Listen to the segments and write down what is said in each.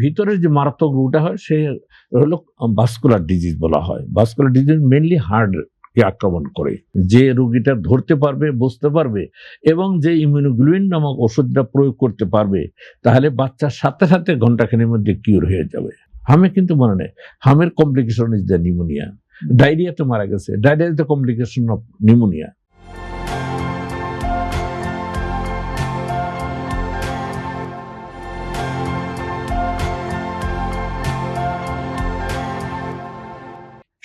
ভিতরের যে মারাত্মক রোগটা হয় সে হলো ভাস্কুলার ডিজিজ বলা হয়। ভাস্কুলার ডিজিজ মেনলি হার্টকে আক্রমণ করে। যে রোগীটা ধরতে পারবে, বুঝতে পারবে এবং যে ইমিউনোগ্লোবিন নামক ওষুধটা প্রয়োগ করতে পারবে, তাহলে বাচ্চার সাথে সাথে ঘন্টাখানেকের মধ্যে কিউর হয়ে যাবে। হামে কিন্তু মনে নেই, হামের complication is the pneumonia. Diarrhoea তো মারা গেছে, diarrhoea is the complication of pneumonia.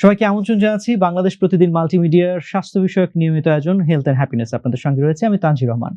সবাইকে আমন্ত্রণ জানাচ্ছি বাংলাদেশ প্রতিদিন মাল্টিমিডিয়ার স্বাস্থ্য বিষয়ক নিয়মিত আয়োজন হেলথ অ্যান্ড হ্যাপিনেস। আপনাদের সঙ্গে রয়েছে আমি তানজির রহমান।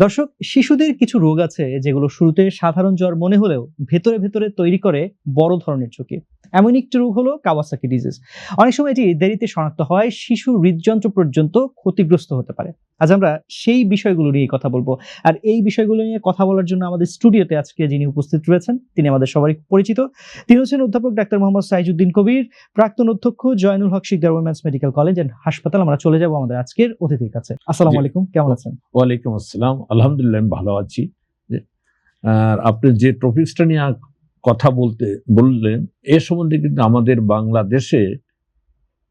দর্শক, শিশুদের কিছু রোগ আছে যেগুলো শুরুতে সাধারণ জ্বর মনে হলেও ভেতরে ভেতরে তৈরি করে বড় ধরনের ঝুঁকি। এমন একটি রোগ হলো কাওয়াসাকি ডিজিজ। অনেক সময় এটি দেরিতে শনাক্ত হয়, শিশু হৃদযন্ত্র পর্যন্ত ক্ষতিগ্রস্ত হতে পারে। আজ আমরা সেই বিষয়গুলো নিয়ে কথা বলবো। আর এই বিষয়গুলো নিয়ে কথা বলার জন্য আমাদের স্টুডিওতে আজকে যিনি উপস্থিত রয়েছেন তিনি আমাদের সবারই পরিচিত। তিনি হচ্ছেন অধ্যাপক ডাক্তার মোহাম্মদ সাইজউদ্দিন কবির, প্রাক্তন অধ্যক্ষ, Zainul Haque Sikdar women's medical college and হাসপাতাল। আমরা চলে যাব আমাদের আজকের অতিথির কাছে। আসসালামু আলাইকুম, কেমন আছেন? ওয়ালাইকুম আসসালাম, আলহামদুলিল্লাহ আমি ভালো আছি। আর আপনি যে টপিকসটা নিয়ে কথা বললেন এ সম্বন্ধে কিন্তু আমাদের বাংলাদেশে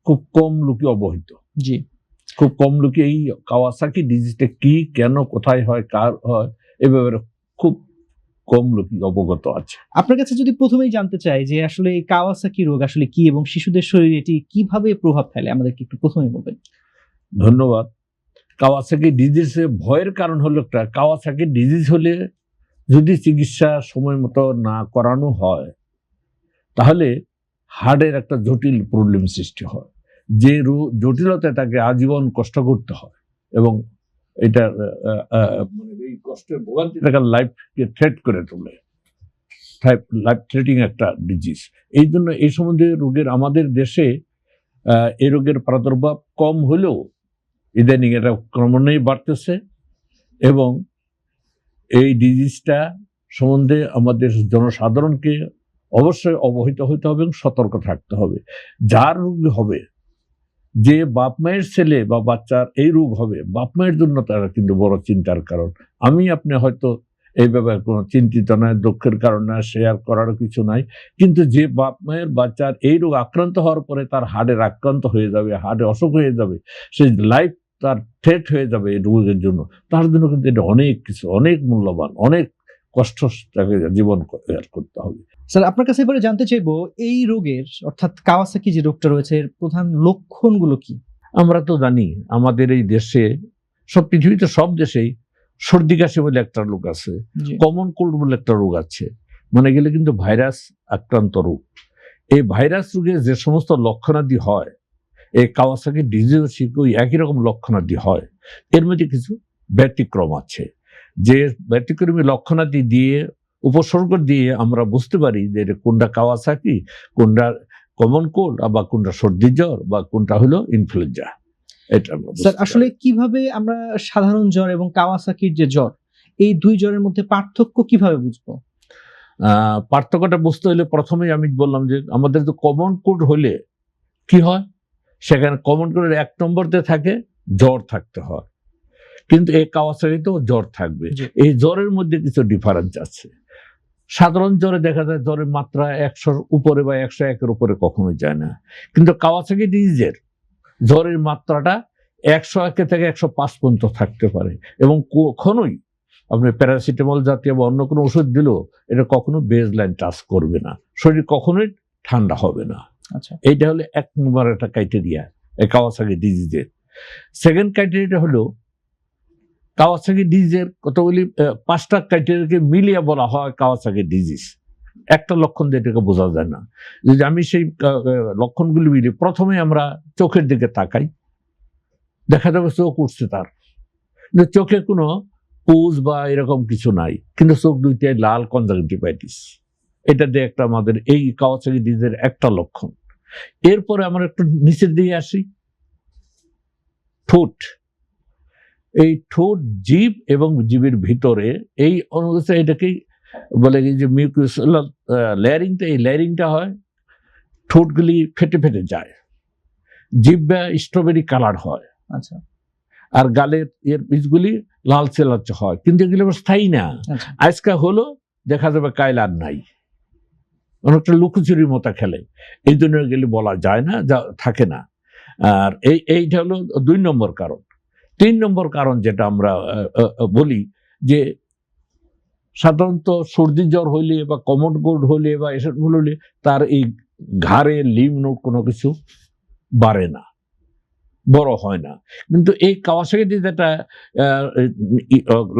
খুব কম লোকই অবহিত। জি, খুব কম লোকে এই কাওয়াসাকি ডিজিজটা কি, কেন, কোথায় হয়, কার হয় এ ব্যাপারে খুব কম লোকই অবগত আছে। আপনার কাছে যদি প্রথমেই জানতে চাই যে আসলে এই কাওয়াসাকি রোগ আসলে কি এবং শিশুদের শরীরে এটি কিভাবে প্রভাব ফেলে, আমাদেরকে একটু প্রথমেই বলবেন। ধন্যবাদ। কাওয়াসাকি ডিজিজে ভয়ের কারণ হলো একটা, কাওয়াসাকি ডিজিজ হলে যদি চিকিৎসা সময় মতো না করানো হয় তাহলে হার্টের একটা জটিল প্রবলেম সৃষ্টি হয়, যে জটিলতা তাকে আজীবন কষ্ট করতে হয় এবং এটা এই কষ্টের ভোগান্তি তাকে লাইফকে থ্রেট করে তোলে, লাইফ থ্রেটিং একটা ডিজিজ। এই জন্য এই সম্বন্ধে রোগের আমাদের দেশে এই রোগের প্রাদুর্ভাব কম হলেও ইদানিং এটা ক্রমান্বয়ে বাড়তেছে এবং এই ডিজিজটা সম্বন্ধে আমাদের জনসাধারণকে অবশ্যই অবহিত হইতে হবে এবং সতর্ক থাকতে হবে। যার রোগ হবে, যে বাপ মায়ের ছেলে বা বাচ্চার এই রোগ হবে, বাপ মায়ের জন্য তারা কিন্তু বড় চিন্তার কারণ। আপনি হয়তো এই ব্যাপারে কোনো চিন্তিত নয়, দুঃখের কারণ না, শেয়ার করারও কিছু নাই, কিন্তু যে বাপ মায়ের বাচ্চার এই রোগ আক্রান্ত হওয়ার পরে তার হার্টের আক্রান্ত হয়ে যাবে, হার্টে অসুখ হয়ে যাবে, সেই লাইফ তার থ্রেট হয়ে যাবে এই রোগের জন্য, তার জন্য কিন্তু এটা অনেক কিছু, অনেক মূল্যবান, অনেক কষ্ট তাকে জীবন করতে হবে। স্যার, আপনার কাছে এবারে জানতে চাইবো এই রোগের অর্থাৎ কাওয়াসাকি যে রোগটা রয়েছে এর প্রধান লক্ষণগুলো কি? আমরা তো জানি আমাদের এই দেশে, সব পৃথিবীতে সব দেশেই সর্দি কাশি বলে একটা রোগ আছে, কমন কোল্ড বলে একটা রোগ আছে, মানে গেলে কিন্তু ভাইরাস আক্রান্ত রোগ। এই ভাইরাস রোগে যে সমস্ত লক্ষণাদি হয়, এই কাওয়াসাকি ডিজিজ ওই একই রকম লক্ষণাদি হয়। এর মধ্যে কিছু ব্যতিক্রম আছে, যে ব্যতিক্রমী লক্ষণাদি দিয়ে উপসর্গ দিয়ে আমরা বুঝতে পারি যে কোনটা কাওয়াসাকি, কোনটা কমন কোল্ড, বা কোনটা সর্দি জ্বর, বা কোনটা হলো ইনফ্লুয়েঞ্জা। এটা স্যার আসলে কিভাবে আমরা সাধারণ জ্বর এবং কাওয়াসাকির যে জ্বর, এই দুই জ্বরের মধ্যে পার্থক্য কিভাবে বুঝবো? পার্থক্যটা বুঝতে হলে প্রথমেই আমি বললাম যে আমাদের তো কমন কোল্ড হলে কি হয়, সেখানে কমন কোল্ডের 1 নম্বরতে থাকে জ্বর থাকতে হয়, কিন্তু এই কাওয়াসাকিতেও জ্বর থাকবে। এই জ্বরের মধ্যে কিছু ডিফারেন্স আছে। সাধারণ জ্বরে দেখা যায় জ্বরের মাত্রা 100-র উপরে বা 101-এর উপরে কখনোই যায় না, কিন্তু কাওয়াসাকি ডিজিজের জ্বরের মাত্রাটা 101 থেকে 105 পর্যন্ত থাকতে পারে এবং কখনোই আপনি প্যারাসিটামল জাতীয় বা অন্য কোনো ওষুধ দিলেও এটা কখনো বেজ লাইন টাচ করবে না, শরীর কখনোই ঠান্ডা হবে না। আচ্ছা, এইটা হলো 1 নম্বর একটা ক্রাইটেরিয়া এই কাওয়াসাকি ডিজিজের। সেকেন্ড ক্রাইটেরিয়াটা হলো কাওয়াসাকি ডিজিজের কতগুলি 5টা ক্রাইটেরিয়াকে মিলিয়ে বলা হয় কাওয়াসাকি ডিজিজ। একটা লক্ষণ দিয়ে এটাকে বোঝা যায় না। যদি আমি সেই লক্ষণগুলি মিলি, প্রথমে আমরা চোখের দিকে তাকাই, দেখা যাবে চোখ উঠছে তার, কিন্তু চোখে কোনো পুজ বা এরকম কিছু নাই, কিন্তু চোখ দুইটাই লাল, কনজাংটিভাইটিস। এটা দিয়ে একটা আমাদের এই কাওয়াসাকি ডিজিজের একটা লক্ষণ। এরপরে আমরা একটু নিচের দিকে আসি, ঠোঁট, এই ঠোঁট, জিভ এবং জিভের ভিতরে এই অনুযায়ী এটাকেই বলে যে মিউকাস লেয়ারিংটা, এই লেয়ারিংটা হয়, ঠোঁটগুলি ফেটে ফেটে যায়, জিভটা স্ট্রবেরি কালার হয়, আচ্ছা, আর গালের এর পিসগুলি লালচে লালচে হয়, কিন্তু এগুলো স্থায়ী না। আজকে হলো দেখা যাবে কাইল আর নাই, অনেকটা লুকোচুরির মতো খেলে, এই জন্য গেলে বলা যায় না, যা থাকে না। আর এইটা হলো 2 নম্বর কারণ। 3 নম্বর কারণ যেটা আমরা বলি যে সাধারণত সর্দি জ্বর হইলে বা কমন কোল্ড হইলে বা এসব হলে তার এই ঘাড়ে লিম্ফ নোড কোনো কিছু বাড়ে না, বড় হয় না। কিন্তু এই কাওয়াসাকি যেটা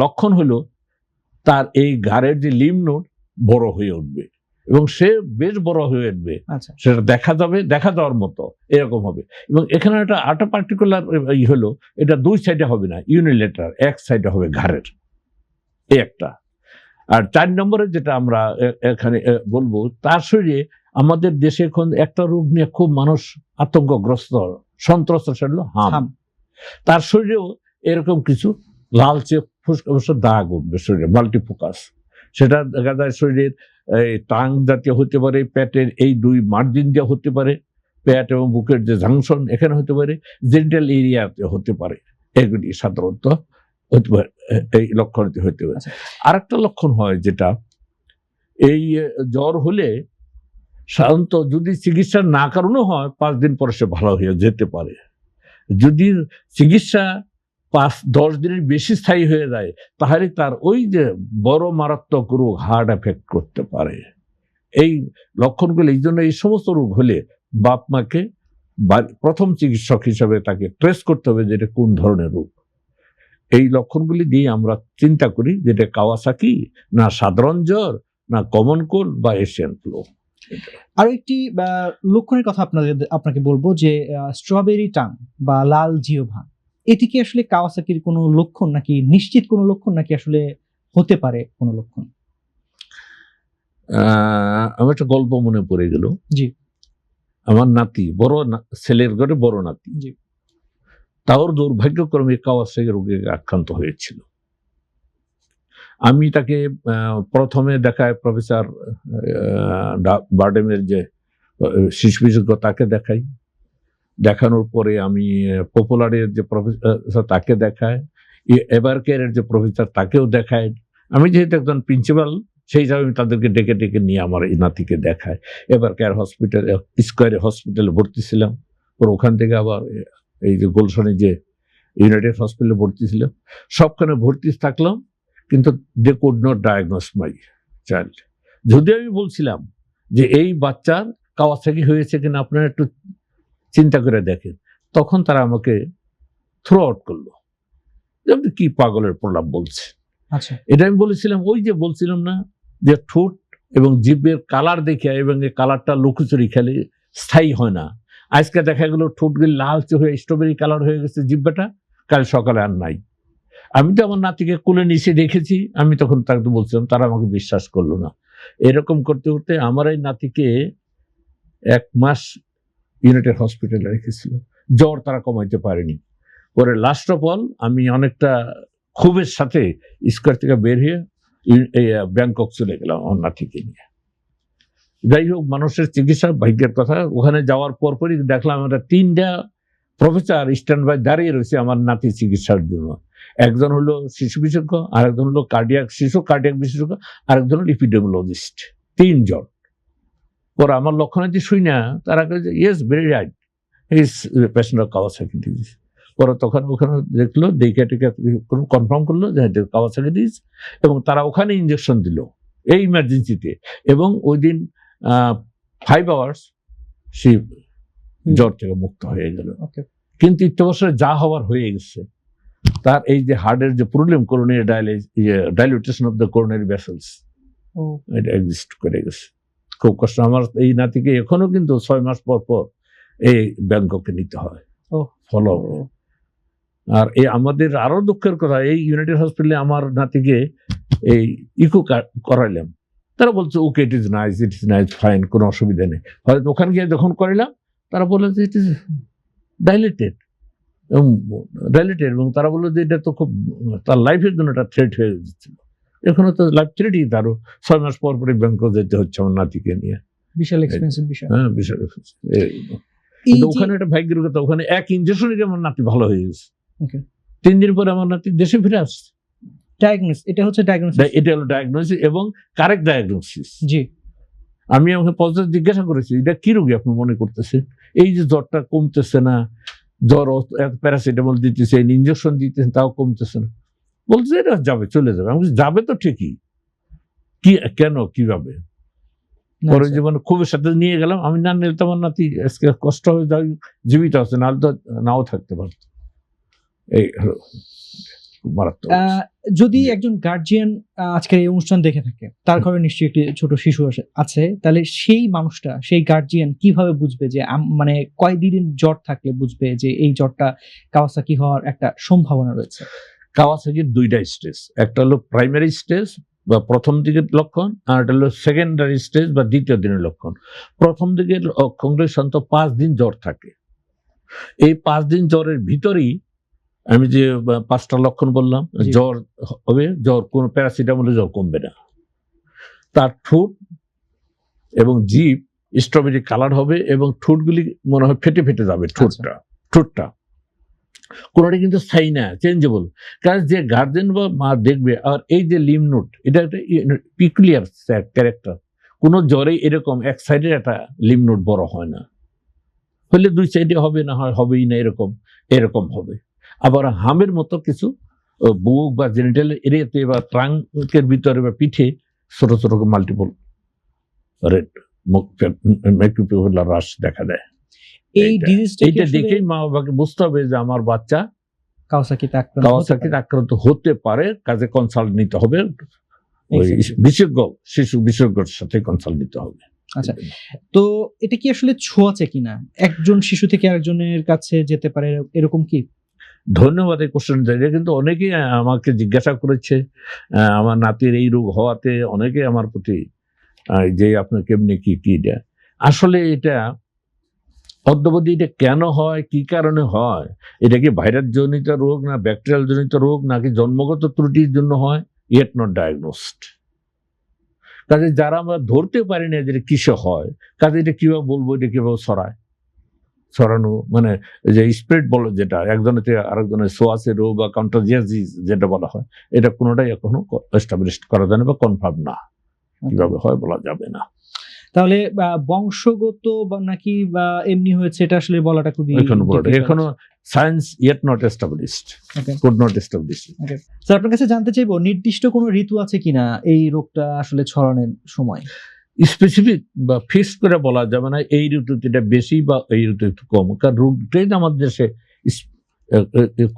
লক্ষণ হলো তার এই ঘাড়ের যে লিম্ফ নোড বড় হয়ে উঠবে এবং সে বেশ বড় হয়ে উঠবে, আচ্ছা সেটা দেখা যাওয়ার মতো এরকম হবে। এবং এখানে একটা পার্টিকুলার হলো, এটা 2 সাইডে হবে না, ইউনিলেটার, এক সাইডে হবে ঘাড়ের, এই একটা। আর 4 নম্বরে যেটা আমরা এখানে বলবো, তার শরীরে আমাদের দেশে এখন একটা রোগ নিয়ে খুব মানুষ আতঙ্কগ্রস্ত, সন্ত্রস্ত, সেটা হলো হাম। তার শরীরেও এরকম কিছু লালচে ফুসফুস দাগ উঠবে শরীরে, মাল্টিফোকাস। সেটা দেখা যায় শরীরের এই টাং জাতীয় হতে পারে, পেটের এই 2 মার্জিন দিয়ে হতে পারে, পেট এবং বুকের যে জাংশন এখানে হতে পারে, জেনিটাল এরিয়াতে হতে পারে। এগুলি সাধারণত হতে পারে, এই লক্ষণটি হতে পারে। আরেকটা লক্ষণ হয় যেটা, এই জ্বর হলে সাধারণত যদি চিকিৎসা না করানো হয় 5 দিন পরে সে ভালো হয়ে যেতে পারে। যদি চিকিৎসা 5-10 দিনের বেশি স্থায়ী হয়ে যায় তাহলে তার ওই যে বড় মারাত্মক রোগ হার্ট এফেক্ট করতে পারে। এই লক্ষণগুলো, এই জন্য এই সমস্ত রোগ হলে বাপ মাকে প্রথম চিকিৎসক হিসাবে তাকে ট্রেস করতে হবে যেটা কোন ধরনের রোগ। এই লক্ষণগুলি দিয়ে আমরা চিন্তা করি যেটা কাওয়াসাকি না সাধারণ জ্বর না কমন কোল্ড বা এশিয়ান ফ্লু। আরো একটি লক্ষণের কথা আপনাকে বলবো যে স্ট্রবেরি টাং বা লাল জিহ্বা, এটি কি আসলে কাওয়াসাকির কোনো লক্ষণ নাকি নিশ্চিত কোনো লক্ষণ নাকি আসলে হতে পারে কোনো লক্ষণ? আমার একটা গল্প মনে পড়ে গেল। জি। আমার নাতি, ছেলের ঘরে বড় নাতি, জি। তার দুর্ভাগ্যক্রমে কাওয়াসাকি রোগে আক্রান্ত হয়েছিল। আমি তাকে প্রথমে দেখায় প্রফেসর বার্ডেমের যে শিশু বিশেষজ্ঞ তাকে দেখাই, দেখানোর পরে আমি পপুলারের যে প্রফেসর তাকে দেখায়, এভার কেয়ারের যে প্রফেসর তাকেও দেখায়। আমি যেহেতু একজন প্রিন্সিপাল সেই হিসাবে আমি তাদেরকে ডেকে ডেকে নিয়ে আমার এই নাতিকে দেখায়। এভার কেয়ার হসপিটাল, স্কোয়ারে হসপিটালে ভর্তি ছিলাম, ওর ওখান থেকে আবার এই যে গুলশানে যে ইউনাইটেড হসপিটালে ভর্তি ছিলাম, সবখানে ভর্তি থাকলাম, কিন্তু they could not diagnose my child. যদি আমি বলছিলাম যে এই বাচ্চার কাওয়াসাকি হয়েছে কিনা আপনারা একটু চিন্তা করে দেখেন, তখন তারা আমাকে থ্রো আউট করলো, আপনি কি পাগলের প্রলাপ বলছে। আচ্ছা, এটা আমি বলেছিলাম, ওই যে বলছিলাম না যে ঠোঁট এবং জিভের কালার দেখে, এবং এই কালারটা লুকোচুরি খেলে স্থায়ী হয় না। আজকে দেখা গেল ঠোঁটগুলি লালচে হয়ে স্ট্রবেরি কালার হয়ে গেছে জিভটা, কাল সকালে আর নাই। আমি তো আমার নাতিকে কোলে নিচে দেখেছি, আমি তখন তাকে বলছিলাম, তারা আমাকে বিশ্বাস করলো না। এরকম করতে করতে আমার এই নাতিকে 1 মাস ইউনাইটেড হসপিটালে রেখেছিল, জ্বর তারা কমাইতে পারেনি। পরে লাস্ট অফ অল আমি অনেকটা ক্ষোভের সাথে স্কোয়ার থেকে বের হয়ে ব্যাংকক চলে গেলাম আমার নাতিকে নিয়ে। যাই হোক, মানুষের চিকিৎসা ভাগ্যের কথা। ওখানে যাওয়ার পরপরই দেখলাম আমরা 3টা প্রফেসর স্ট্যান্ড বাই দাঁড়িয়ে রয়েছে আমার নাতির চিকিৎসার জন্য। একজন হলো শিশু বিশেষজ্ঞ, আরেকজন হলো শিশু কার্ডিয়াক বিশেষজ্ঞ, আরেকজন হলো এপিডেমিওলজিস্ট। 3 জন। পরে আমার লক্ষণাদি শুই না, তারা বলে yes very right, is patient of Kawasaki disease. পরে তখন ওখানে দেখলো, দেখে কনফার্ম করলো যে কাওয়াসাকি ডিজিজ, এবং তারা ওখানে ইঞ্জেকশন দিল এই ইমার্জেন্সিতে, এবং ওই দিন 5 আওয়ার্স সে জ্বর থেকে মুক্ত হয়ে গেল। কিন্তু ইত্যবসরে যা হওয়ার হয়ে গেছে, তার এই যে হার্টের যে problem, coronary dilatation of the coronary vessels, এটা এক্সিস্ট করে গেছে। খুব কষ্ট। আমার এই নাতিকে এখনো কিন্তু 6 মাস পর পর এই ব্যাংককে নিতে হয় ফলো। আর এই আমাদের আরো দুঃখের কথা, এই ইউনাইটেড হসপিটালে আমার নাতিকে এই ইকো করাইলাম, তারা বলছে ওকে ইট ইজ নাইস ফাইন, কোনো অসুবিধা নেই। হয়তো ওখানে গিয়ে যখন করাইলাম তারা বললো যে ইট ইজ ডাইলেটেড, এবং তারা বললো যে এটা তো খুব তার লাইফের জন্য একটা থ্রেট হয়ে যাচ্ছিল। এখনো তো লাইফ থ্রেটই, তারও 6 মাস পর পরে ব্যাংকক যেতে হচ্ছে আমার নাতিকে নিয়ে। বিশাল এক্সপেন্সিভ বিষয়। হ্যাঁ, বিশাল এক্সপেন্সিভ। ওখানে একটা ভাগ্যের কথা, ওখানে 1 ইঞ্জেকশনে আমার নাতি ভালো হয়ে গেছে। 3 দিন পরে আমার নাতি দেশে ফিরে আসছে। ডায়াগনোসিস, এটা হচ্ছে ডায়াগনোসিস, এটা হলো ডায়াগনোসিস এবং কারেক্ট ডায়াগনোসিস। জি। আমি আমাকে পজিটিভ জিজ্ঞাসা করেছি এটা কি রোগী আপনি মনে করতেছেন, এই যে জ্বরটা কমতেছে না, জ্বর প্যারাসিটামল দিতেছে, ইঞ্জেকশন দিতেছেন তাও কমতেছে না, বলছে এটা যাবে চলে যাবে। আমি বলছি, যাবে তো ঠিকই, কি কেন কিভাবে? পরে জীবনে খুবের সাথে নিয়ে গেলাম, আমি না নিলে তোমার নাতি আজকে কষ্ট হয়ে যাই, জীবিত আছে, নাহলে তো নাও থাকতে পারত। এই মারাত্মক। যদি একজন গার্জিয়ান আজকের এই অনুষ্ঠান দেখে থাকে, তার ঘরে নিশ্চয়ই একটি ছোট শিশু আছে, তাহলে সেই মানুষটা, সেই গার্জিয়ান কিভাবে বুঝবে যে মানে কয়দিন জ্বর থাকলে বুঝবে যে এই জ্বরটা কাওয়াসাকি হওয়ার একটা সম্ভাবনা রয়েছে? কাওয়াসাকির দুইটা স্টেজ, একটা হলো প্রাইমারি স্টেজ বা প্রথম দিকের লক্ষণ, আর একটা হলো সেকেন্ডারি স্টেজ বা দ্বিতীয় দিনের লক্ষণ। প্রথম দিকের লক্ষণগুলো সাধারণত 5 দিন জ্বর থাকে। এই 5 দিন জ্বরের ভিতরেই আমি যে 5টা লক্ষণ বললাম, জ্বর হবে, জ্বর কোনো প্যারাসিটামলে জ্বর কমবে না, তার ঠোঁট এবং জিভ স্ট্রবেরি কালার হবে এবং ঠোঁটগুলি মনে হয় ফেটে ফেটে যাবে, ঠোঁটটা কোনোটা কিন্তু স্থায়ী না, চেঞ্জেবল। কারণ যে গার্জেন বা মা দেখবে, আর এই যে লিম নোট, এটা একটা পিকুলিয়ার ক্যারেক্টার, কোনো জ্বরে এরকম এক সাইডের একটা লিম নোট বড় হয় না, হলে 2 সাইডে হবে, না হয় হবেই না, এরকম হবে। আবার হামের মতো কিছু বুক বা জেনিটাল এরিয়াতে বা ট্রাঙ্কের ভিতরে বা পিঠে ছোট ছোট মাল্টিপল রেড ম্যাকুলার রাশ দেখা দেয়। এইটা দেখেই মা বাবাকে বুঝতে হবে যে আমার বাচ্চা কাওয়াসাকিতে আক্রান্ত হতে পারে, কাজে কনসাল্ট নিতে হবে, শিশু বিশেষজ্ঞের সাথে কনসাল্ট নিতে হবে। আচ্ছা, তো এটা কি আসলে ছোঁয়াচে কিনা, একজন শিশু থেকে আরেকজনের কাছে যেতে পারে, এরকম কি? ধন্যবাদ এই কোশ্চেনটা। এটা কিন্তু অনেকেই আমাকে জিজ্ঞাসা করেছে, আমার নাতির এই রোগ হওয়াতে অনেকে আমার প্রতি যে আপনার কেমনি কি দেয়। আসলে এটা অদ্যবধি এটা কেন হয়, কি কারণে হয়, এটা কি ভাইরাস জনিত রোগ না ব্যাকটেরিয়াল জনিত রোগ নাকি জন্মগত ত্রুটির জন্য হয়, ইয়েট নট ডায়াগনোসড। কাজে যারা আমরা ধরতে পারি না যে কিসে হয়, কাজে এটা কিভাবে বলবো, এটা কিভাবে ছড়ানো, মানে যে স্প্রেড বলো যেটা, একজনের থেকে আরেকজনের সোয়াসে রোগ বা কন্টাজিয়াস যেটা বলা হয়, এটা কোনোটাই এখনো এস্টাবলিশ করা যায় না বা কনফার্ম না, কিভাবে হয় বলা যাবে না। তাহলে বংশগত বা নাকি বা এমনি হয়েছে, এটা আসলে বলাটা খুবই এখনো science yet not established, could not establish. Sir, আপনার কাছে জানতে চাইবো, নির্দিষ্ট কোনো ঋতু আছে কিনা এই রোগটা আসলে ছড়ানোর সময়? স্পেসিফিক বা ফিক্স করে বলা যাবে না এই ঋতুতে এটা বেশি বা এই ঋতু একটু কম, কারণ রোগটাই আমাদের দেশে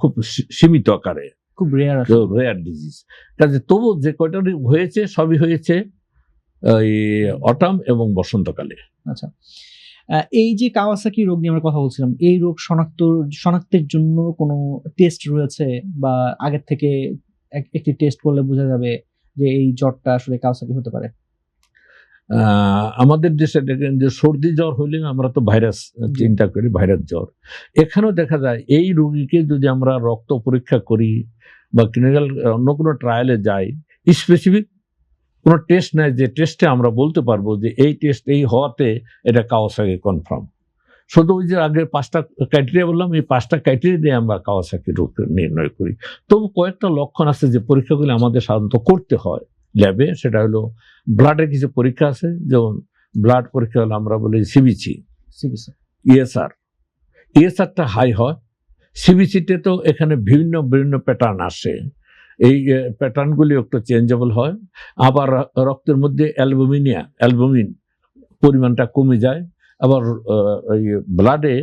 খুব সীমিত আকারে, খুব রেয়ার ডিজিজ। কাজে তবু যে কয়টা রোগ হয়েছে সবই হয়েছে এই অটাম এবং বসন্তকালে। আচ্ছা, এই যে কাওয়াসাকি রোগ নিয়ে আমরা কথা বলছিলাম, এই রোগ শনাক্তের জন্য কোনো টেস্ট রয়েছে, বা আগের থেকে একটি টেস্ট করলে বোঝা যাবে যে এই জ্বরটা আসলে কাওয়াসাকি হতে পারে? আমাদের দেশে দেখেন যে সর্দি জ্বর হইলে আমরা তো ভাইরাস চিন্তা করি, ভাইরাস জ্বর। এখানেও দেখা যায় এই রোগীকে যদি আমরা রক্ত পরীক্ষা করি বা ক্লিনিক্যাল অন্য কোনো ট্রায়ালে যাই, স্পেসিফিক কোনো টেস্ট নেই যে টেস্টে আমরা বলতে পারবো যে এই টেস্ট এই হওয়াতে এটা কাওয়াসাকি কনফার্ম। শুধু ওই যে আগের 5টা ক্রাইটেরিয়া বললাম, এই 5টা ক্রাইটেরিয়া দিয়ে আমরা কাওয়াসাকি রোগ নির্ণয় করি। তবু কয়েকটা লক্ষণ আছে যে পরীক্ষাগুলি আমাদের সাধারণত করতে হয় ল্যাবে, সেটা হলো ব্লাডের কিছু পরীক্ষা আছে, যেমন ব্লাড পরীক্ষা হলো আমরা বলি সিবিসি, ইএসআরটা হাই হয়। সিবিসিতে তো এখানে বিভিন্ন প্যাটার্ন আসে, এই প্যাটার্নগুলি একটু চেঞ্জেবল হয়। আবার রক্তের মধ্যে অ্যালবুমিন পরিমাণটা কমে যায়, আবার ব্লাডে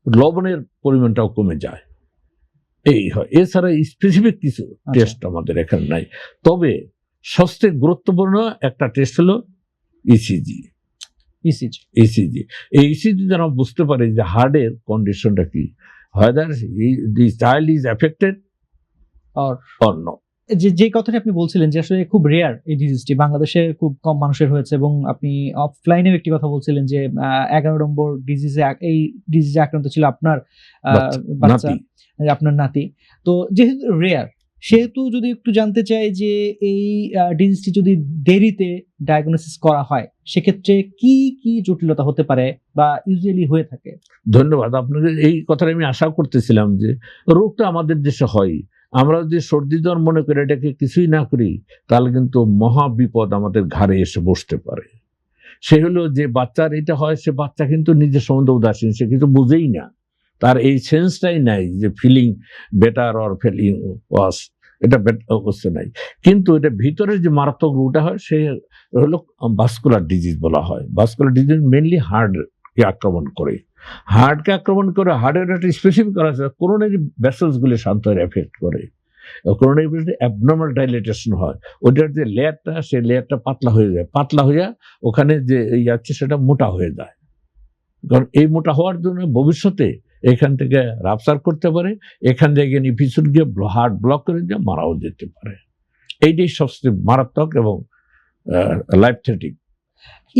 লবণের পরিমাণটাও কমে যায়, এই হয়। এছাড়া স্পেসিফিক কিছু টেস্ট আমাদের এখানে নাই। তবে সবচেয়ে গুরুত্বপূর্ণ একটা টেস্ট হলো ইসিজি। এই ইসিজি দ্বারা বুঝতে পারি যে হার্টের কন্ডিশনটা কি, whether the child is affected or not. যে কথাটা আপনি বলছিলেন যে আসলে খুব রেয়ার এই ডিজিজটি, বাংলাদেশে খুব কম মানুষের হয়েছে, এবং আপনি অফলাইনেও একটি কথা বলছিলেন যে 11 নম্বর এই ডিজিজে আক্রান্ত ছিল আপনার বাচ্চা, আপনার নাতি। তো যেহেতু রেয়ার, সেহেতু যদি একটু জানতে চাই যে এই ডিজিজটি যদি দেরিতে ডায়াগনোসিস করা হয়, সেক্ষেত্রে কি কি জটিলতা হতে পারে বা ইউজুয়ালি হয়ে থাকে? ধন্যবাদ আপনাকে। এই কথাটা আমি আশা করতেছিলাম যে রোগটা আমাদের দেশে হয়, আমরা যদি সর্দি জ্বর মনে করি এটাকে কিছুই না করি, তাহলে কিন্তু মহা বিপদ আমাদের ঘাড়ে এসে বসতে পারে। সে হলো যে বাচ্চার এটা হয়, সে বাচ্চা কিন্তু নিজের সম্বন্ধে উদাসীন, সে কিছু বুঝেই না, তার এই সেন্সটাই নাই যে ফিলিং বেটার অর ফিলিং ওয়াস, এটা অবস্থা নাই। কিন্তু এটা ভিতরে যে মারাত্মক রোগটা হয় সে হলো ভাস্কুলার ডিজিজ বলা হয়। ভাস্কুলার ডিজিজ মেনলি হার্টকে আক্রমণ করে, হার্টকে আক্রমণ করে, হার্টের একটা স্পেসিফিক করা আছে, করোনারি ভেসেলসগুলি শান্ত এফেক্ট করে, করোনারি অ্যাবনর্মাল ডাইলেটেশন হয়, ওইটার যে লেয়ারটা সেই লেয়ারটা পাতলা হয়ে যায়, পাতলা হইয়া ওখানে যে আছে সেটা মোটা হয়ে যায়। কারণ এই মোটা হওয়ার জন্য ভবিষ্যতে এখান থেকে রাপচার করতে পারে, এখান থেকে নিফিসুট গিয়ে হার্ট ব্লক করে দিয়ে মারাও যেতে পারে। এইটাই সবচেয়ে মারাত্মক এবং লাইফ থ্রেটিং।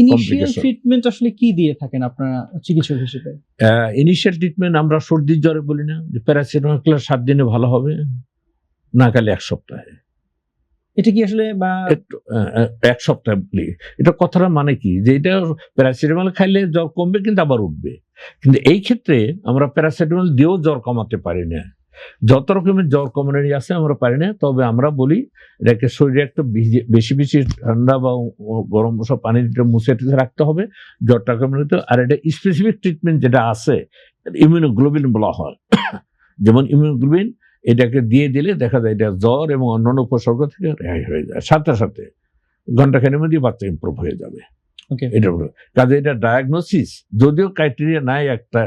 ইনিশিয়াল ট্রিটমেন্ট আসলে কি দিয়ে থাকেন আপনারা চিকিৎসক হিসেবে? ইনিশিয়াল ট্রিটমেন্ট আমরা সর্দির জ্বরে বলি না যে প্যারাসিটামল খেলে 7 দিনে ভালো হবে, না গেলে 1 সপ্তাহে। এটা কি আসলে একটু 1 সপ্তাহ বলি, এটা কথাটা মানে কি যে এটা প্যারাসিটামল খাইলে জ্বর কমবে কিন্তু আবার উঠবে, কিন্তু এই ক্ষেত্রে আমরা প্যারাসিটামল দিয়েও জ্বর কমাতে পারি না। যত রকমের জ্বর কমানোর আছে আমরা পারি না, তবে আমরা বলি এটাকে শরীরে একটা বেশি বেশি ঠান্ডা বা গরম সব পানি দিয়ে মুছে রাখতে হবে জ্বরটা কমাতে। আর এটা স্পেসিফিক ট্রিটমেন্ট যেটা আছে ইমিউনোগ্লোবিন বলা হয়, যেমন ইমিউনোগ্লোবিন এটাকে দিয়ে দিলে দেখা যায় এটা জ্বর এবং অন্যান্য উপসর্গ থেকে রেহাই হয়ে যায়, সাথে সাথে ঘন্টাখানের মধ্যে বাচ্চা ইমপ্রুভ হয়ে যাবে। এটা কাজে এটা ডায়াগনোসিস যদিও ক্রাইটেরিয়া নাই একটা,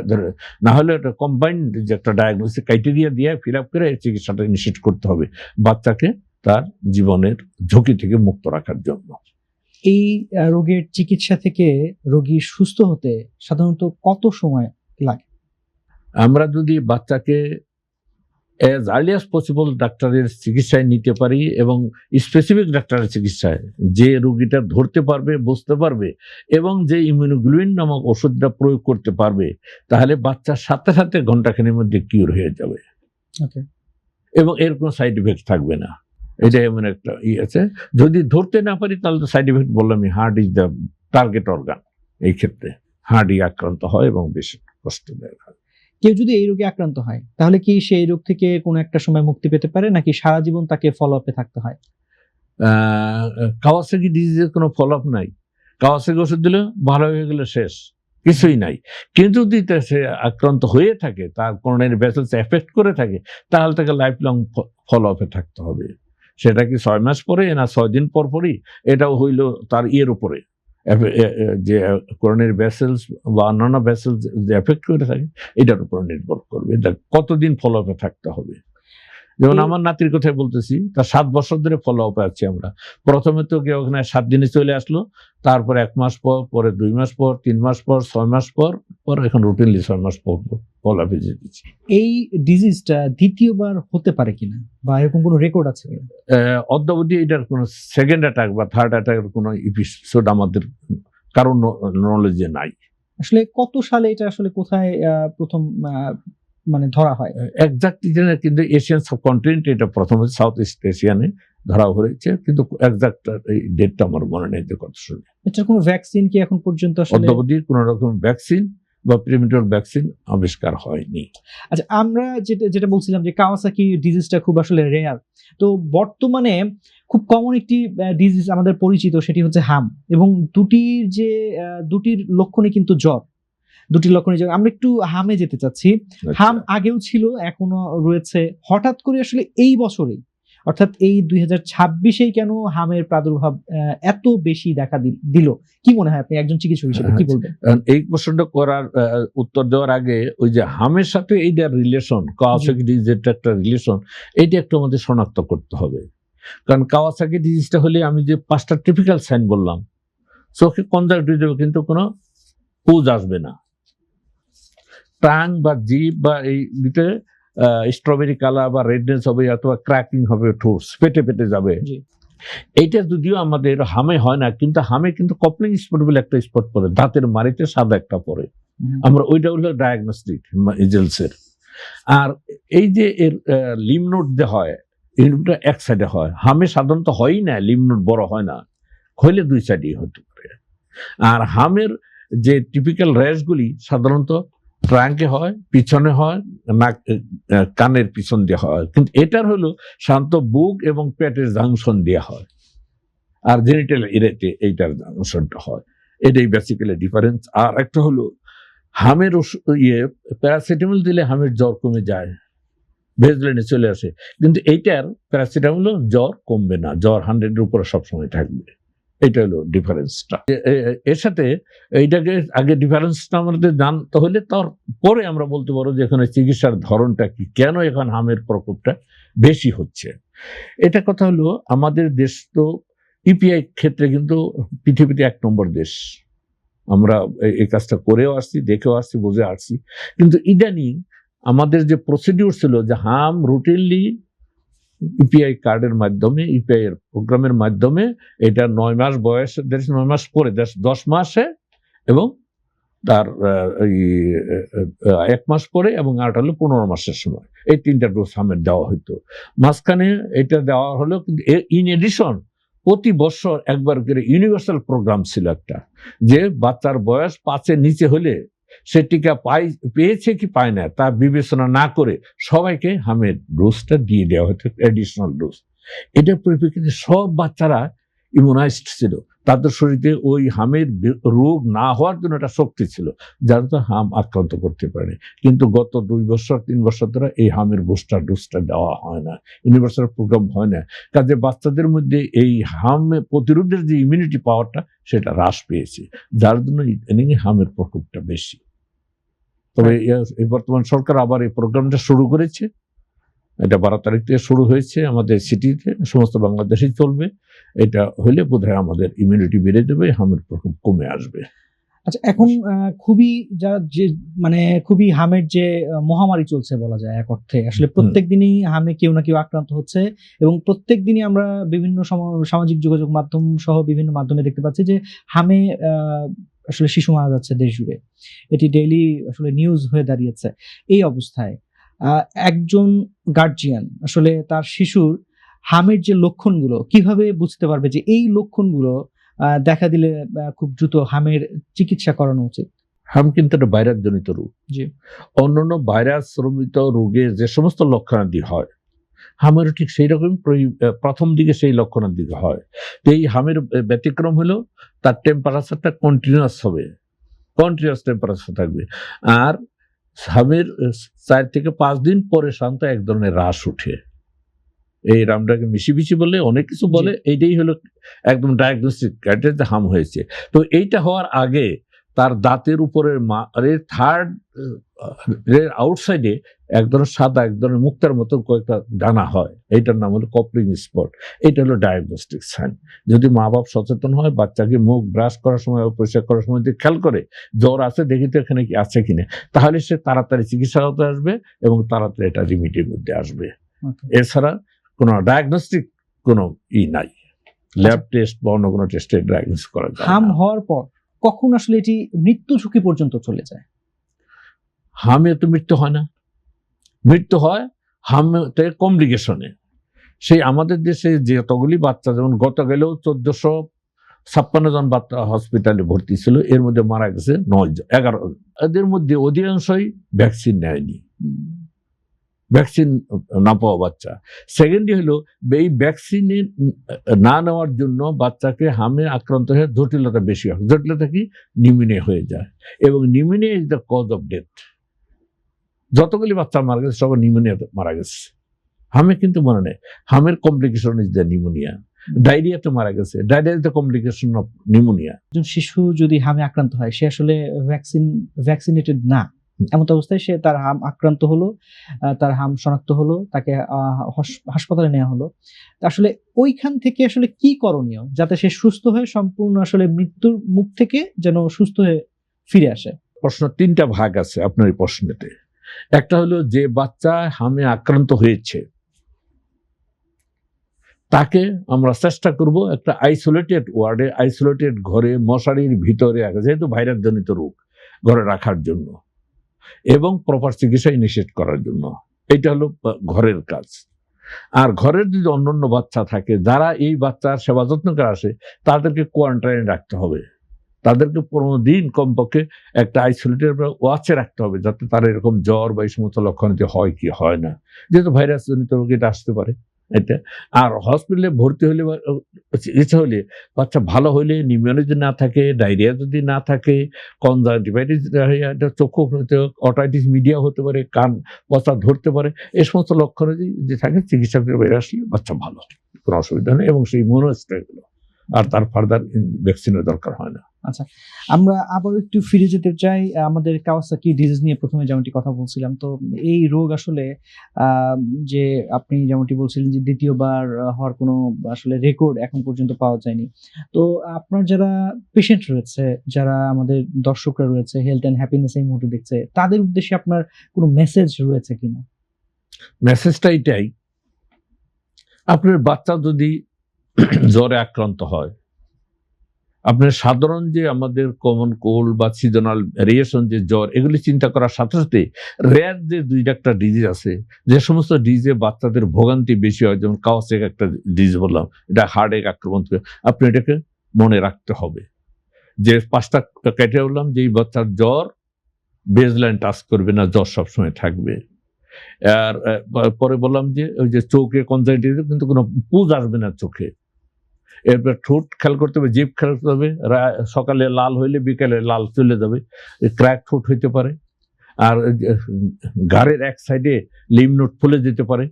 না হলে এটা কম্বাইন্ড যে একটা ডায়াগনোসিস ক্রাইটেরিয়া দিয়ে ফিল আপ করে চিকিৎসাটা ইনিশিয়েট করতে হবে বাচ্চাকে তার জীবনের ঝুঁকি থেকে মুক্ত রাখার জন্য। এই রোগের চিকিৎসা থেকে রোগী সুস্থ হতে সাধারণত কত সময় লাগে? আমরা যদি বাচ্চাকে অ্যাজ আর্লি অ্যাজ পসিবল ডাক্তারের চিকিৎসায় নিতে পারি এবং স্পেসিফিক ডাক্তারের চিকিৎসায় যে রোগীটা ধরতে পারবে, বুঝতে পারবে এবং যে ইমিউনোগ্লোবিন নামক ওষুধটা প্রয়োগ করতে পারবে, তাহলে বাচ্চার সাথে সাথে ঘন্টাখানের মধ্যে কিউর হয়ে যাবে এবং এর কোনো সাইড ইফেক্ট থাকবে না। এটা এমন একটা আছে, যদি ধরতে না পারি তাহলে তো সাইড ইফেক্ট বললাম, heart is the target organ, এই ক্ষেত্রে হার্টই আক্রান্ত হয় এবং বেশি কষ্টদায়ক হয়। কেউ যদি এই রোগে আক্রান্ত হয় তাহলে কি সেই রোগ থেকে কোনো একটা সময় মুক্তি পেতে পারে নাকি সারা জীবন তাকে ফলো আপে থাকতে হয়? কাওয়াসাকি ডিজিজের কোনো ফলো আপ নাই, কাওয়াসাকি ওষুধ দিলে ভালো হয়ে গেলে শেষ, কিছুই নাই। কিন্তু যদি সে আক্রান্ত হয়ে থাকে, তার করোনারি ভেসেলস এফেক্ট করে থাকে, তাহলে তাকে লাইফ লং ফলো আপে থাকতে হবে। সেটা কি 6 মাস পরে না 6 দিন পর পরই, এটাও হইল তার ইয়ের উপরে, যে করোনারি ভেসেলস বা অন্যান্য ভেসেলস যে এফেক্ট করে থাকে এটার উপর নির্ভর করবে, এটা কতদিন ফলো আপে থাকতে হবে। যেমন আমার নাতির কথাই বলতেছি, তার 7 বছর ধরে ফলো আপে আছি আমরা। প্রথমে তো কেউ ওখানে 7 দিনে চলে আসলো, তারপরে 1 মাস পর, পরে 2 মাস পর, 3 মাস পর, 6 মাস পর, এখন রুটিনলি 6 মাস পর ফলো আপে যেতেছি। এই ডিজিজটা দ্বিতীয়বার হতে পারে কিনা বা এরকম কোনো রেকর্ড আছে কিনা? অদ্যাবধি এটার কোনো সেকেন্ড অ্যাটাক বা থার্ড অ্যাটাকের কোনো এপিসোড আমাদের কারণ নলেজে নাই। আসলে কত সালে এটা আসলে কোথায় প্রথম মানে ধরা হয় এক্স্যাক্টলি জানা, কিন্তু এশিয়ান সাবকন্টিনেন্ট এটা প্রথমে সাউথ ইস্ট এশিয়ানে ধরা হয়েছে, কিন্তু এক্স্যাক্ট এই ডেটটা আমার মনে নেই যে কত সালে। এটার কোনো ভ্যাকসিন কি এখন পর্যন্ত আসলে? অদ্যাবধি কোনো রকম ভ্যাকসিন বা প্রিভেন্টিভ ভ্যাকসিন আবিষ্কার হয়নি। আচ্ছা, আমরা যেটা বলছিলাম যে কাওয়াসাকি ডিজিজটা খুব আসলে রেয়ার, তো বর্তমানে খুব কমন একটি ডিজিজ আমাদের পরিচিত, সেটি হচ্ছে হাম, এবং দুটির লক্ষণই কিন্তু জ্বর, দুটি লক্ষণই জ্বর। আমরা একটু হামে যেতে চাচ্ছি। হাম আগেও ছিল, এখনো রয়েছে, হঠাৎ করে আসলে এই বছরে অর্থাৎ এই 2026-এই কেন হামের প্রাদুর্ভাব এত বেশি দেখা দিল? কি মনে হয়, আপনি একজন চিকিৎসক হিসেবে কি বলবেন? এই প্রশ্নটা করার উত্তর দেওয়ার আগে ওই যে হামের সাথে এইটার রিলেশন, কাওয়াসাকি ডিজিজের একটা রিলেশন, এইটা একটু আমাদের শনাক্ত করতে হবে। কারণ কাওয়াসাকি ডিজিজটা হলে আমি যে 5টা টিপিক্যাল সাইন বললাম, চোখে কনজাংটিভ দেবে কিন্তু কোনো পুজ আসবে না, টাং বা জিভ বা এই ভিতরে স্ট্রবেরি কালার বা রেডনেস হবে অথবা ক্র্যাকিং হবে, ঠোঁট পেটে পেটে যাবে। এইটা যদিও আমাদের হামে হয় না, কিন্তু হামে কিন্তু কপলিং স্পট বলে একটা স্পট পড়ে, দাঁতের মাড়িতে সাদা একটা পড়ে, আমরা ওইটা হলো ডায়াগনস্টিক ইজেলসের। আর এই যে এর লিমনোড যে হয়, এইটা এক সাইডে হয়, হামে সাধারণত হয়ই না, লিমনোড বড় হয় না, হইলে 2 সাইডেই হতে পারে। আর হামের যে টিপিক্যাল র্যাশগুলি সাধারণত ট্রাঙ্কে হয়, পিছনে হয়, নাক কানের পিছন দিয়ে হয়, কিন্তু এটার হলো শান্ত বুক এবং পেটের জাংশন দিয়ে হয়, আর জেনিটাল এরিয়াতে এইটার জাংশনটা হয়। এটাই বেসিক্যালি ডিফারেন্স। আর একটা হলো হামের প্যারাসিটামল দিলে হামের জ্বর কমে যায়, ভেজলেনে চলে আসে, কিন্তু এইটার প্যারাসিটামল জ্বর কমবে না, জ্বর 100-এর উপরে সবসময় থাকবে। এটা হলো ডিফারেন্সটা। এর সাথে এইটাকে আগে ডিফারেন্সটা আমাদের জানতে হলে তারপরে আমরা বলতে পারবো যে এখানে চিকিৎসার ধরনটা কি, কেন এখন হামের প্রকোপটা বেশি হচ্ছে। এটা কথা হলো আমাদের দেশ তো ইপিআই ক্ষেত্রে কিন্তু পৃথিবীতে 1 নম্বর দেশ। আমরা এই কাজটা করেও আসছি, দেখেও আসছি, বুঝে আসছি। কিন্তু ইদানিং আমাদের যে প্রসিডিউর ছিল যে হাম রুটিনলি ইপিআই কার্ডের মাধ্যমে, ইপিআই এর প্রোগ্রামের মাধ্যমে, এটা 9 মাস বয়স, 9 মাস পরে 10 মাসে এবং তার 1 মাস পরে এবং আরটা হলো 15 মাসের সময়, এই 3টা ডোজ হামের দেওয়া হইতো। মাঝখানে এটা দেওয়া হলো, কিন্তু ইন এডিশন প্রতি বছর একবার করে ইউনিভার্সাল প্রোগ্রাম ছিল একটা, যে বাচ্চার বয়স 5-এর নিচে হলে সে টিকা পেয়েছে কি পায় না তা বিবেচনা না করে সবাইকে হামের ডোজটা দিয়ে দেওয়া হতো, এডিশনাল ডোজ। এটার পরিপ্রেক্ষিতে সব বাচ্চারা ইমিউনাইজড ছিল, তাদের শরীরে ওই হামের রোগ না হওয়ার জন্য একটা শক্তি ছিল, যার তো হাম আক্রান্ত করতে পারে। কিন্তু গত 2-3 বছর ধরে এই হামের বুস্টার ডোজটা দেওয়া হয় না, ইউনিভার্সাল প্রোগ্রাম হয় না। কাজে বাচ্চাদের মধ্যে এই হাম প্রতিরোধের যে ইমিউনিটি পাওয়ারটা সেটা হ্রাস পেয়েছে, যার জন্য হামের প্রকোপটা বেশি। তবে এই বর্তমান সরকার আবার এই প্রোগ্রামটা শুরু করেছে, এটা 12 তারিখ থেকে শুরু হয়েছে আমাদের সিটিতে, সমস্ত বাংলাদেশেই চলবে। এটা হলে বোধহয় আমাদের ইমিউনিটি বেড়ে যাবে, হামের প্রকোপ কমে আসবে। আচ্ছা, এখন খুবই মানে খুবই হামের যে মহামারী চলছে বলা যায় এক অর্থে, আসলে প্রত্যেক দিনই হামে কেউ না কেউ আক্রান্ত হচ্ছে, এবং প্রত্যেক দিনই আমরা বিভিন্ন সামাজিক যোগাযোগ মাধ্যম সহ বিভিন্ন মাধ্যমে দেখতে পাচ্ছি যে হামে আসলে শিশু মারা যাচ্ছে দেশ জুড়ে। এটি ডেইলি আসলে নিউজ হয়ে দাঁড়িয়েছে। এই অবস্থায় একজন গার্জিয়ান আসলে তার শিশুর হামের যে লক্ষণগুলো কিভাবে বুঝতে পারবে যে এই লক্ষণগুলো দেখা দিলে খুব দ্রুত হামের চিকিৎসা করানো উচিত? হাম কিন্তু একটা ভাইরাস জনিত রোগ। জি। অন্যান্য ভাইরাস জনিত রোগের যে সমস্ত লক্ষণাদি হয়, হামেরও ঠিক সেই রকম প্রথম দিকে সেই লক্ষণাদি হয়। তো এই হামের ব্যতিক্রম হলো তার টেম্পারেচারটা কন্টিনিউয়াস হবে, কন্টিনিউয়াস টেম্পারেচার থাকবে। আর হামের 4 থেকে 5 দিন পরে শান্ত এক ধরনের হ্রাস উঠে, এই রামটাকে মিশি বলে অনেক কিছু বলে, এইটাই হলো একদম ডায়াগনস্টিক ক্রাইটেরিয়া যে হাম হয়েছে। তো এইটা হওয়ার আগে তার দাঁতের উপরের থার্ড আউটসাইডে এক ধরনের সাদা, এক ধরনের মুক্তার মতো কয়েকটা দানা হয়, এইটার নাম হলো কপলিং স্পট। এটা হলো ডায়াগনস্টিক সাইন। যদি মা বাপ সচেতন হয়, বাচ্চাকে মুখ ব্রাশ করার সময়, পরিষ্কার করার সময় যদি খেয়াল করে জ্বর আছে দেখি তো এখানে কি আছে কিনা, তাহলে সে তাড়াতাড়ি চিকিৎসা হতে আসবে এবং তাড়াতাড়ি এটা রিমিডির মধ্যে আসবে। এছাড়া কোনো ডায়াগনস্টিক কোনো নাই, ল্যাব টেস্ট বা অন্য কোনো টেস্টে ডায়াগনোস করা যায় না। হাম হওয়ার পর কখন আসলে এটি মৃত্যু ঝুঁকি পর্যন্ত চলে যায়? হামে তো মৃত্যু হয় না, মৃত্যু হয় হামতে কমপ্লিকেশনে। সেই আমাদের দেশে যতগুলি বাচ্চা, যেমন গত গেলেও 1456 জন বাচ্চা হসপিটালে ভর্তি ছিল, এর মধ্যে মারা গেছে 11 জন। এদের মধ্যে অধিকাংশই ভ্যাকসিন নেয়নি, ভ্যাকসিন না পাওয়া বাচ্চা। সেকেন্ডলি হলো এই ভ্যাকসিন না নেওয়ার জন্য বাচ্চাকে হামে আক্রান্ত হয়ে জটিলতা বেশি হয়। জটিলতা কি? নিউমোনিয়া হয়ে যায়, এবং pneumonia is the cause of death. যতগুলি বাচ্চা মারা গেছে সব নিউমোনিয়া মারা গেছে, হামে কিন্তু মনে নেই। হামের কমপ্লিকেশন ইজ দ্য নিউমোনিয়া। ডায়রিয়াতে মারা গেছে, diarrhoea is the complication of pneumonia. একজন শিশু যদি হামে আক্রান্ত হয়, সে আসলে ভ্যাকসিনেটেড না, এমন অবস্থায় সে তার হাম আক্রান্ত হলো, তার হাম শনাক্ত হলো, তাকে হাসপাতালে নেওয়া হলো, আসলে ওইখান থেকে আসলে কি করণীয় যাতে সে সুস্থ হয়ে সম্পূর্ণ আসলে মৃত্যুর মুখ থেকে যেন সুস্থ হয়ে ফিরে আসে? প্রশ্ন 3টা ভাগ আছে আপনার এই প্রশ্নেতে। একটা হলো যে বাচ্চা হামে আক্রান্ত হয়েছে তাকে আমরা চেষ্টা করব একটা আইসোলেটেড ওয়ার্ডে, আইসোলেটেড ঘরে, মশারির ভিতরে, যেহেতু ভাইরাস জনিত রোগ, ঘরে রাখার জন্য এবং প্রপার চিকিৎসা ইনিশিয়েট করার জন্য। এটা হলো ঘরের কাজ। আর ঘরের যদি অন্যান্য বাচ্চা থাকে যারা এই বাচ্চার সেবা যত্ন করে আসে, তাদেরকে কোয়ারেন্টাইনে রাখতে হবে, তাদেরকে 15 দিন কমপক্ষে একটা আইসোলেটেড ওয়াচে রাখতে হবে, যাতে তারা এরকম জ্বর বা এই সমস্ত লক্ষণ হয় কি হয় না, যেহেতু ভাইরাস জনিত রোগ এটা আসতে পারে। এটা। আর হসপিটালে ভর্তি হলে বা চিকিৎসা হলে বাচ্চা ভালো হলে নিউমোনিয়া যদি না থাকে, ডায়রিয়া যদি না থাকে, কনজাংটিভাইটিস চক্ষু অটাইটিস মিডিয়া হতে পারে, কান বাচ্চা ধরতে পারে, এই সমস্ত লক্ষণ যদি থাকে চিকিৎসকের বাইরে আসলে বাচ্চা ভালো, কোনো অসুবিধা নেই। এবং সেই মনোস্ট্রেগুলো আর তার ফার্দার ভ্যাকসিনের দরকার হয় না। আচ্ছা, আমরা আবার একটু ফিরে যেতে চাই আমাদের কাওয়াসাকি ডিজিজ নিয়ে। প্রথমে যেমনটি কথা বলছিলাম, তো এই রোগ আসলে যে আপনি যেমনটি বলছিলেন যে দ্বিতীয়বার হওয়ার কোনো আসলে রেকর্ড এখন পর্যন্ত পাওয়া যায়নি। তো আপনার যারা পেশেন্ট রয়েছে, যারা আমাদের দর্শকরা রয়েছে, হেলথ অ্যান্ড হ্যাপিনেস এই মুহূর্তে দেখছে, তাদের উদ্দেশ্যে আপনার কোনো মেসেজ রয়েছে কিনা? মেসেজটা এটাই, আপনার বাচ্চা যদি জ্বরে আক্রান্ত হয়, আপনার সাধারণ যে আমাদের কমন কোল্ড বা সিজনাল ভ্যারিয়েশন যে জ্বর, এগুলি চিন্তা করার সাথে সাথে রেয়ার যে 2-1টা ডিজিজ আছে, যে সমস্ত ডিজিজে বাচ্চাদের ভোগান্তি বেশি হয়, যেমন কাওয়াসাকি একটা ডিজিজ বললাম, এটা হার্টে আক্রমণ করে, আপনি এটাকে মনে রাখতে হবে। যে 5টা ক্যাটে বললাম, যে এই বাচ্চার জ্বর বেজলাইন টাচ করবে না, জ্বর সবসময় থাকবে। আর পরে বললাম যে ওই যে চোখে কনজাংটিভিটিস কিন্তু কোনো পুজ আসবে না চোখে। এরপর ঠোঁট খেয়াল করতে হবে, জিভ খেয়াল করতে হবে, সকালে লাল হইলে বিকেলে লাল চলে যাবে, ক্র্যাক ঠোঁট হইতে পারে। আর ঘাড়ের এক সাইডে লিম্ফ নোড ফুলে যেতে পারে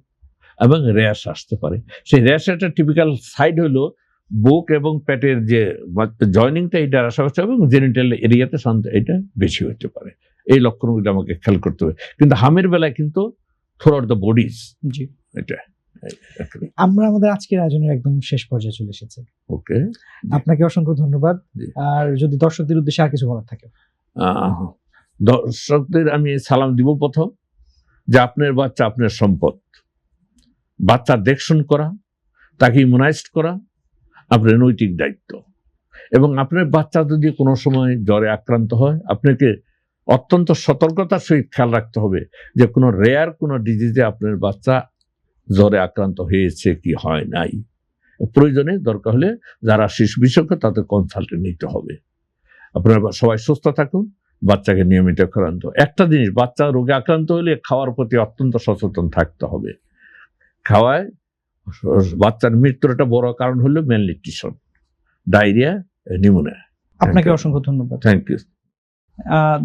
এবং র্যাশ আসতে পারে। সেই র্যাশ একটা টিপিক্যাল সাইড হলো বুক এবং পেটের যে জয়নিংটা, এটা আশেপাশে এবং জেনিটাল এরিয়াতে এটা বেশি হতে পারে। এই লক্ষণগুলো আমাকে খেয়াল করতে হবে। কিন্তু হামের বেলায় কিন্তু থ্রুআউট দ্য বডিজ। জি, এটা আমরা আমাদের আজকের আয়োজনের একদম শেষ পর্যায়ে চলে এসেছি। ওকে, আপনাকে অসংখ্য ধন্যবাদ। জি। আর যদি দর্শকদের উদ্দেশ্যে আর কিছু বলার থাকে? দর্শকদের আমি সালাম দিব প্রথম, যে আপনার বাচ্চা আপনার সম্পদ। বাচ্চার দেখশন করা, তাকে ইমিউনাইজড করা আপনার নৈতিক দায়িত্ব। এবং আপনার বাচ্চা যদি কোনো সময় জ্বরে আক্রান্ত হয়, আপনাকে অত্যন্ত সতর্কতার সহিত খেয়াল রাখতে হবে যে কোনো রেয়ার কোনো ডিজিজে আপনার বাচ্চা জ্বরে আক্রান্ত হয়েছে কি হয় নাই। প্রয়োজনে দরকার হলে যারা শিশু বিশেষজ্ঞ তাদের কনসাল্টেন্ট নিতে হবে। আপনারা সবাই সুস্থ থাকুন, বাচ্চাকে নিয়মিত খাওয়ান। একটা জিনিস, বাচ্চা রোগে আক্রান্ত হলে খাওয়ার প্রতি অত্যন্ত সচেতন থাকতে হবে। খাওয়ায় বাচ্চার মৃত্যুর একটা বড় কারণ হলো ম্যালনিউট্রিশন, ডায়রিয়া, নিউমোনিয়া। আপনাকে অসংখ্য ধন্যবাদ। Thank you.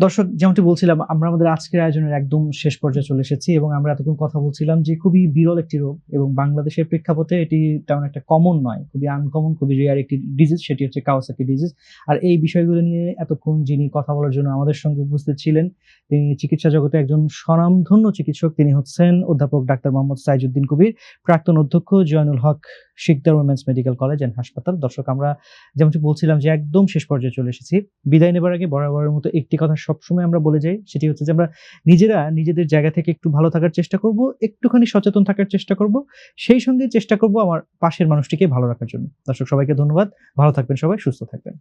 দর্শক, যেমনটি বলছিলাম, আমরা আমাদের আজকের আয়োজনের একদম শেষ পর্যায়ে চলে এসেছি এবং আমরা এতক্ষণ কথা বলছিলাম যে খুবই বিরল একটি রোগ এবং বাংলাদেশের প্রেক্ষাপটে এটি তেমন একটা কমন নয়, খুবই আনকমন, খুবই রেয়ার একটি ডিজিজ, সেটি হচ্ছে কাওয়াসাকি ডিজিজ। আর এই বিষয়গুলো নিয়ে এতক্ষণ যিনি কথা বলার জন্য আমাদের সঙ্গে উপস্থিত ছিলেন, তিনি চিকিৎসা জগতে একজন স্বনামধন্য চিকিৎসক। তিনি হচ্ছেন অধ্যাপক ডাক্তার মোহাম্মদ সাইজউদ্দিন কবির, প্রাক্তন অধ্যক্ষ Zainul Haque Sikdar women's medical college and হাসপাতাল। দর্শক, আমরা যেমনটি বলছিলাম যে একদম শেষ পর্যায়ে চলে এসেছি। বিদায় নেবার আগে বরাবরের মতো একটি কথা সবসময় আমরা বলে যাই, সেটি হচ্ছে যে আমরা নিজেরা নিজেদের জায়গা থেকে একটু ভালো থাকার চেষ্টা করব, একটুখানি সচেতন থাকার চেষ্টা করব, সেই সঙ্গে চেষ্টা করব আমার পাশের মানুষটিকে ভালো রাখার জন্য। দর্শক, সবাইকে ধন্যবাদ। ভালো থাকবেন সবাই, সুস্থ থাকবেন।